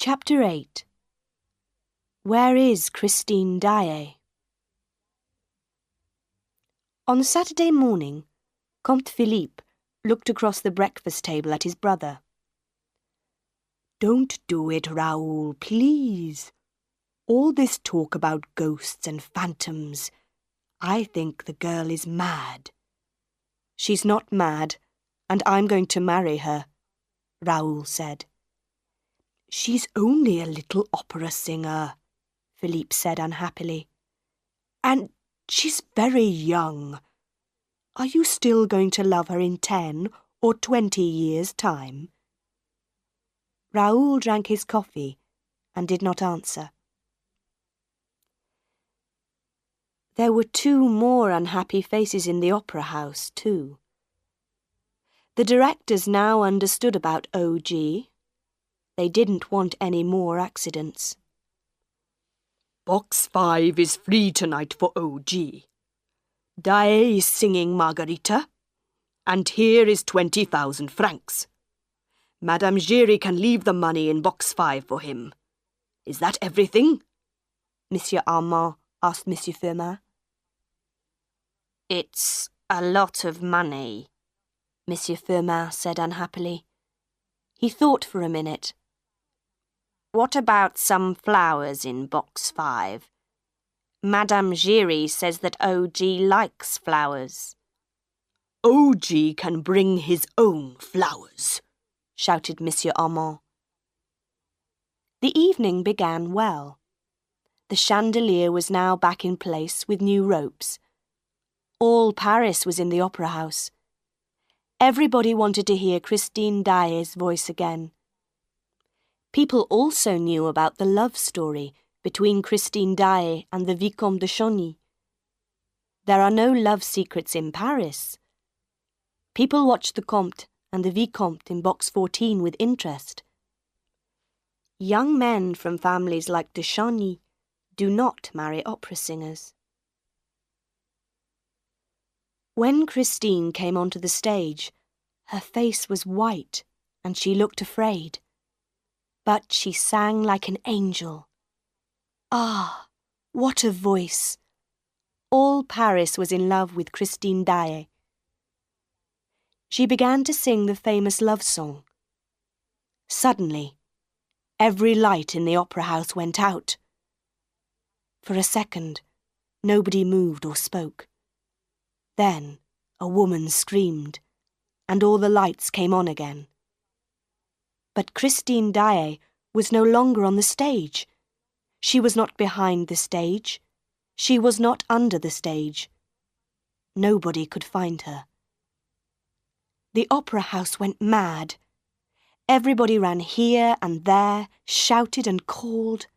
Chapter 8. Where is Christine Daae? On Saturday morning, Comte Philippe looked across the breakfast table at his brother. "Don't do it, Raoul, please. All this talk about ghosts and phantoms. I think the girl is mad." "She's not mad, and I'm going to marry her," Raoul said. "She's only a little opera singer," Philippe said unhappily. "And she's very young. Are you still going to love her in 10 or 20 years' time?" Raoul drank his coffee and did not answer. There were 2 more unhappy faces in the opera house, too. The directors now understood about O.G. They didn't want any more accidents. "Box 5 is free tonight for O.G. Daae is singing Margarita, and here is 20,000 francs. Madame Giry can leave the money in box 5 for him. Is that everything?" Monsieur Armand asked Monsieur Firmin. "It's a lot of money," Monsieur Firmin said unhappily. He thought for a minute. "What about some flowers in box 5? Madame Giry says that O.G. likes flowers." "O.G. can bring his own flowers," shouted Monsieur Armand. The evening began well. The chandelier was now back in place with new ropes. All Paris was in the opera house. Everybody wanted to hear Christine Daae's voice again. People also knew about the love story between Christine Daae and the Vicomte de Chagny. There are no love secrets in Paris. People watched the Comte and the Vicomte in box 14 with interest. Young men from families like de Chagny do not marry opera singers. When Christine came onto the stage, her face was white and she looked afraid. But she sang like an angel. Ah, what a voice! All Paris was in love with Christine Daae. She began to sing the famous love song. Suddenly, every light in the opera house went out. For a second, nobody moved or spoke. Then a woman screamed, and all the lights came on again. But Christine Daae was no longer on the stage. She was not behind the stage. She was not under the stage. Nobody could find her. The opera house went mad. Everybody ran here and there, shouted and called.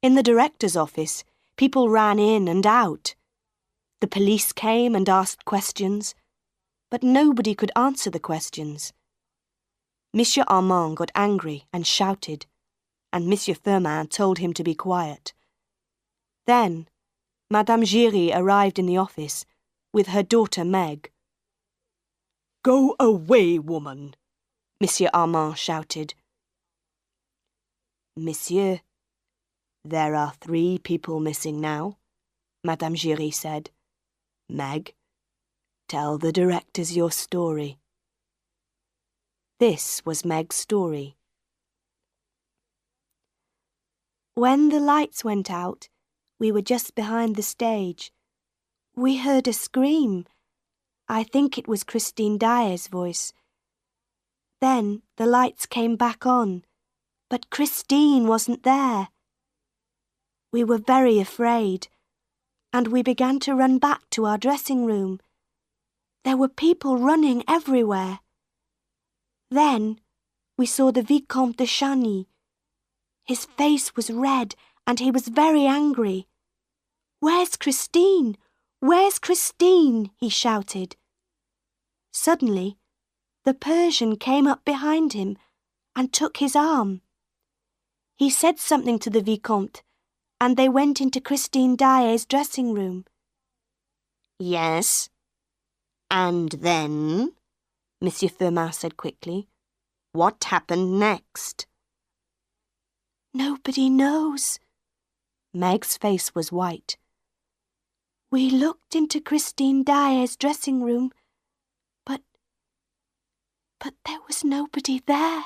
In the director's office, people ran in and out. The police came and asked questions, but nobody could answer the questions. Monsieur Armand got angry and shouted, and Monsieur Firmin told him to be quiet. Then, Madame Giry arrived in the office with her daughter Meg. "Go away, woman!" Monsieur Armand shouted. "Monsieur, there are 3 people missing now," Madame Giry said. "Meg, tell the directors your story." This was Meg's story. "When the lights went out, we were just behind the stage. We heard a scream. I think it was Christine Daae's voice. Then the lights came back on, but Christine wasn't there. We were very afraid, and we began to run back to our dressing room. There were people running everywhere. Then we saw the Vicomte de Chagny. His face was red and he was very angry. 'Where's Christine? Where's Christine?' he shouted. Suddenly, the Persian came up behind him and took his arm. He said something to the Vicomte, and they went into Christine Daae's dressing room." "Yes, and then?" Monsieur Firmin said quickly. "What happened next?" Nobody knows. Meg's face was white. We looked into Christine Dyer's dressing room, but there was nobody there.